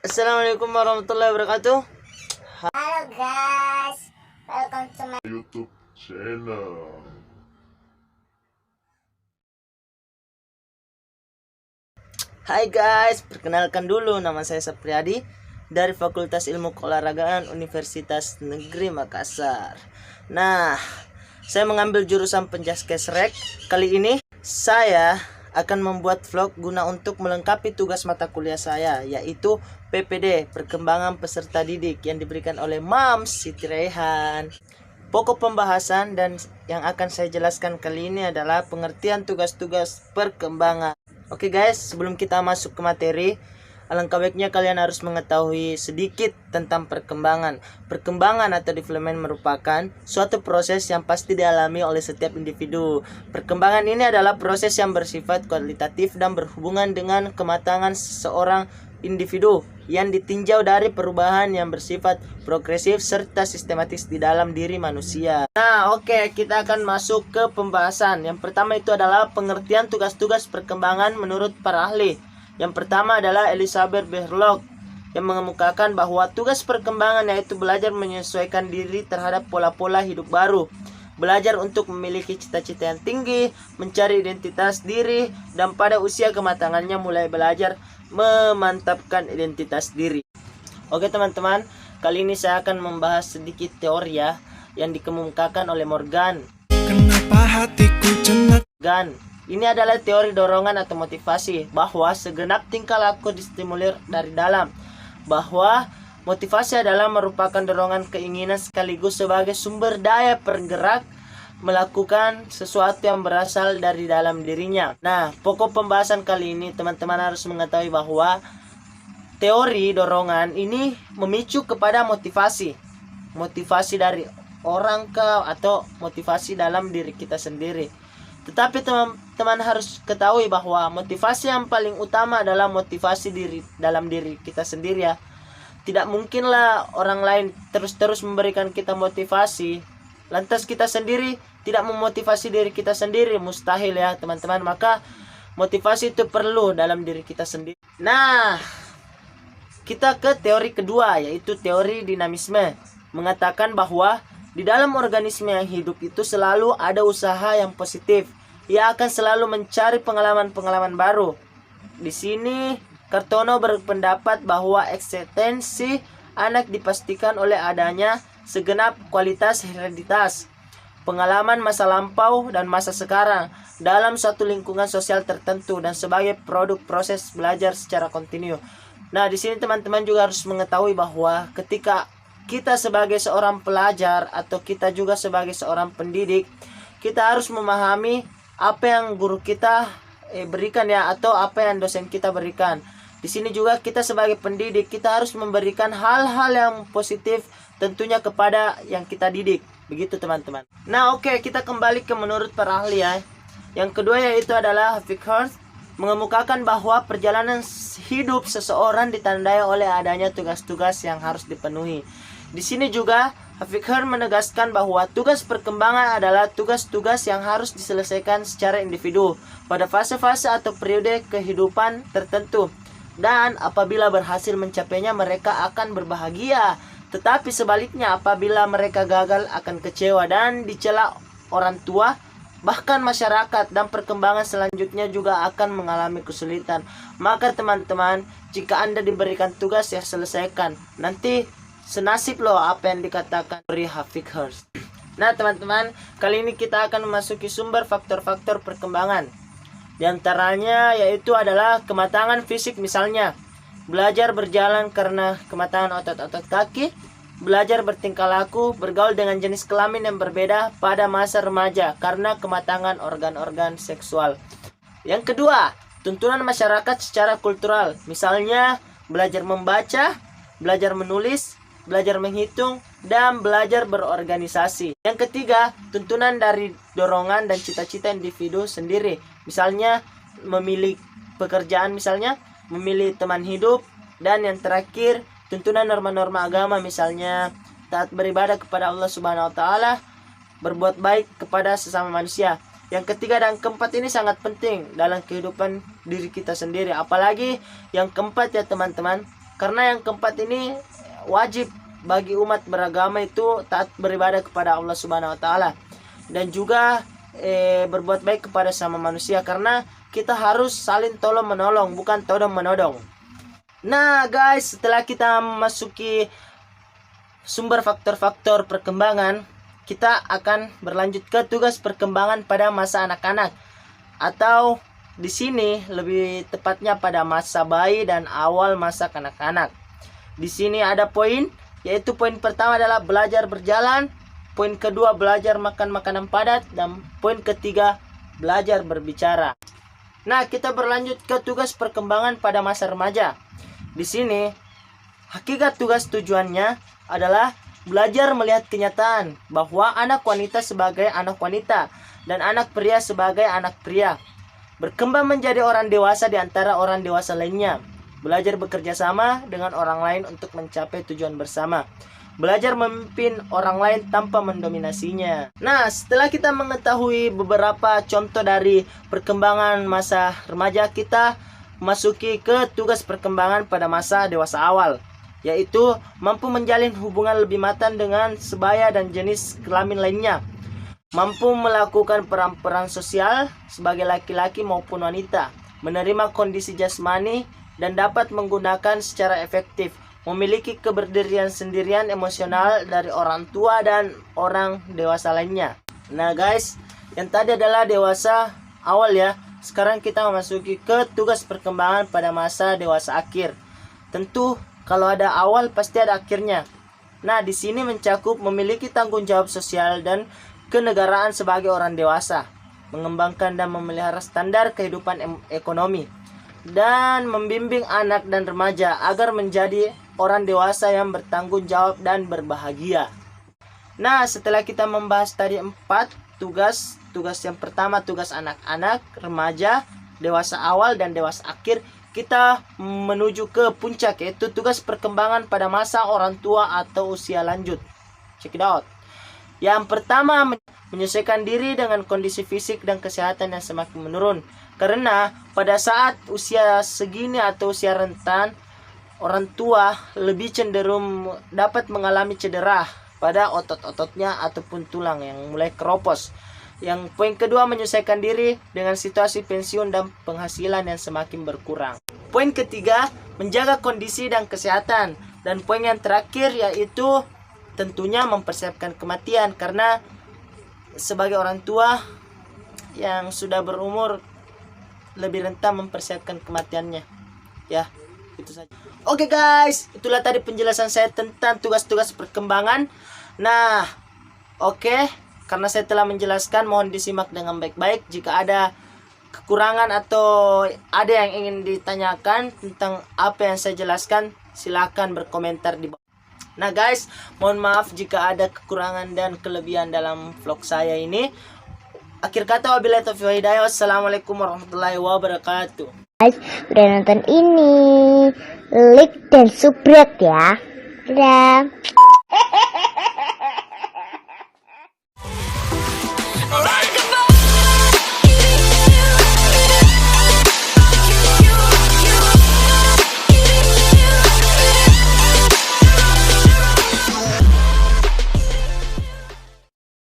Assalamualaikum warahmatullahi wabarakatuh. Halo guys, welcome to my YouTube channel. Hai guys, perkenalkan dulu nama saya Sapriyadi dari Fakultas Ilmu Keolahragaan Universitas Negeri Makassar. Nah, saya mengambil jurusan Penjaskesrek. Kali ini saya akan membuat vlog guna untuk melengkapi tugas mata kuliah saya, yaitu PPD, Perkembangan Peserta Didik, yang diberikan oleh Mams Siti Rehan. Pokok pembahasan dan yang akan saya jelaskan kali ini adalah pengertian tugas-tugas perkembangan. Oke guys, sebelum kita masuk ke materi, alangkah baiknya kalian harus mengetahui sedikit tentang perkembangan. Perkembangan atau development merupakan suatu proses yang pasti dialami oleh setiap individu. Perkembangan ini adalah proses yang bersifat kualitatif dan berhubungan dengan kematangan seseorang individu yang ditinjau dari perubahan yang bersifat progresif serta sistematis di dalam diri manusia. Nah, oke, kita akan masuk ke pembahasan. Yang pertama itu adalah pengertian tugas-tugas perkembangan menurut para ahli. Yang pertama adalah Elizabeth Berloch yang mengemukakan bahwa tugas perkembangan yaitu belajar menyesuaikan diri terhadap pola-pola hidup baru, belajar untuk memiliki cita-cita yang tinggi, mencari identitas diri, dan pada usia kematangannya mulai belajar memantapkan identitas diri. Oke teman-teman, kali ini saya akan membahas sedikit teori yang dikemukakan oleh Morgan. Kenapa hatiku cengat? Ini adalah teori dorongan atau motivasi, bahwa segenap tingkah laku distimulir dari dalam, bahwa motivasi adalah merupakan dorongan keinginan sekaligus sebagai sumber daya pergerak melakukan sesuatu yang berasal dari dalam dirinya. Nah, pokok pembahasan kali ini teman-teman harus mengetahui bahwa teori dorongan ini memicu kepada motivasi. Motivasi dari orang atau motivasi dalam diri kita sendiri. Tetapi teman-teman harus ketahui bahwa motivasi yang paling utama adalah motivasi dalam diri kita sendiri ya. Tidak mungkinlah orang lain terus-terus memberikan kita motivasi, lantas kita sendiri tidak memotivasi diri kita sendiri, mustahil ya teman-teman. Maka motivasi itu perlu dalam diri kita sendiri. Nah, kita ke teori kedua, yaitu teori dinamisme, mengatakan bahwa di dalam organisme yang hidup itu selalu ada usaha yang positif. Ia akan selalu mencari pengalaman-pengalaman baru. Di sini Kartono berpendapat bahwa eksistensi anak dipastikan oleh adanya segenap kualitas hereditas, pengalaman masa lampau dan masa sekarang dalam suatu lingkungan sosial tertentu dan sebagai produk proses belajar secara kontinu. Nah, di sini teman-teman juga harus mengetahui bahwa ketika kita sebagai seorang pelajar atau kita juga sebagai seorang pendidik, kita harus memahami apa yang guru kita berikan ya, atau apa yang dosen kita berikan. Di sini juga kita sebagai pendidik, kita harus memberikan hal-hal yang positif tentunya kepada yang kita didik. Begitu teman-teman. Nah, oke, kita kembali ke menurut para ahli ya. Yang kedua yaitu adalah Fickhurst mengemukakan bahwa perjalanan hidup seseorang ditandai oleh adanya tugas-tugas yang harus dipenuhi. Di sini juga Fickhurst menegaskan bahwa tugas perkembangan adalah tugas-tugas yang harus diselesaikan secara individu pada fase-fase atau periode kehidupan tertentu. Dan apabila berhasil mencapainya, mereka akan berbahagia. Tetapi sebaliknya, apabila mereka gagal, akan kecewa dan dicela orang tua, bahkan masyarakat, dan perkembangan selanjutnya juga akan mengalami kesulitan. Maka teman-teman, jika Anda diberikan tugas, ya selesaikan. Nanti senasib loh apa yang dikatakan oleh Fickhurst. Nah teman-teman, kali ini kita akan memasuki sumber faktor-faktor perkembangan. Di antaranya yaitu adalah kematangan fisik, misalnya belajar berjalan karena kematangan otot-otot kaki, belajar bertingkah laku, bergaul dengan jenis kelamin yang berbeda pada masa remaja karena kematangan organ-organ seksual. Yang kedua, tuntunan masyarakat secara kultural, misalnya belajar membaca, belajar menulis, belajar menghitung, dan belajar berorganisasi. Yang ketiga, tuntunan dari dorongan dan cita-cita individu sendiri, misalnya memilih pekerjaan, misalnya memilih teman hidup. Dan yang terakhir, tuntunan norma-norma agama, misalnya taat beribadah kepada Allah Subhanahu wa taala, berbuat baik kepada sesama manusia. Yang ketiga dan keempat ini sangat penting dalam kehidupan diri kita sendiri. Apalagi yang keempat ya teman-teman, Karena yang keempat ini wajib bagi umat beragama itu taat beribadah kepada Allah Subhanahu wa taala dan juga berbuat baik kepada sama manusia, karena kita harus saling tolong menolong, bukan todong menodong. Nah guys, setelah kita memasuki sumber faktor-faktor perkembangan, kita akan berlanjut ke tugas perkembangan pada masa anak-anak, atau di sini lebih tepatnya pada masa bayi dan awal masa kanak-kanak. Di sini ada poin, yaitu poin pertama adalah belajar berjalan, poin kedua belajar makan makanan padat, dan poin ketiga belajar berbicara. Nah, kita berlanjut ke tugas perkembangan pada masa remaja. Di sini hakikat tugas tujuannya adalah belajar melihat kenyataan bahwa anak wanita sebagai anak wanita dan anak pria sebagai anak pria. Berkembang menjadi orang dewasa di antara orang dewasa lainnya. Belajar bekerja sama dengan orang lain untuk mencapai tujuan bersama. Belajar memimpin orang lain tanpa mendominasinya. Nah, setelah kita mengetahui beberapa contoh dari perkembangan masa remaja, kita masuki ke tugas perkembangan pada masa dewasa awal, yaitu mampu menjalin hubungan lebih matang dengan sebaya dan jenis kelamin lainnya, mampu melakukan peran-peran sosial sebagai laki-laki maupun wanita, menerima kondisi jasmani, dan dapat menggunakan secara efektif, memiliki keberdian sendirian emosional dari orang tua dan orang dewasa lainnya. Nah guys, yang tadi adalah dewasa awal ya. Sekarang kita memasuki ke tugas perkembangan pada masa dewasa akhir. Tentu kalau ada awal pasti ada akhirnya. Nah, di sini mencakup memiliki tanggung jawab sosial dan kenegaraan sebagai orang dewasa, mengembangkan dan memelihara standar kehidupan ekonomi, dan membimbing anak dan remaja agar menjadi orang dewasa yang bertanggung jawab dan berbahagia. Nah, setelah kita membahas tadi 4 tugas yang pertama tugas anak-anak, remaja, dewasa awal, dan dewasa akhir, kita menuju ke puncak, yaitu tugas perkembangan pada masa orang tua atau usia lanjut. Check it out. Yang pertama, menyesuaikan diri dengan kondisi fisik dan kesehatan yang semakin menurun. Karena pada saat usia segini atau usia rentan, orang tua lebih cenderung dapat mengalami cedera pada otot-ototnya ataupun tulang yang mulai keropos. Yang poin kedua, menyesuaikan diri dengan situasi pensiun dan penghasilan yang semakin berkurang. Poin ketiga, menjaga kondisi dan kesehatan. Dan poin yang terakhir yaitu tentunya mempersiapkan kematian, karena sebagai orang tua yang sudah berumur lebih rentan mempersiapkan kematiannya. Ya, itu saja. Oke guys, itulah tadi penjelasan saya tentang tugas-tugas perkembangan. Nah, oke. Karena saya telah menjelaskan, mohon disimak dengan baik-baik. Jika ada kekurangan atau ada yang ingin ditanyakan tentang apa yang saya jelaskan, silahkan berkomentar di bawah. Nah guys, mohon maaf jika ada kekurangan dan kelebihan dalam vlog saya ini. Akhir kata, wabillahi taufiq wal hidayah. Wassalamualaikum warahmatullahi wabarakatuh. Guys, udah nonton ini, like dan subscribe ya. Dadah.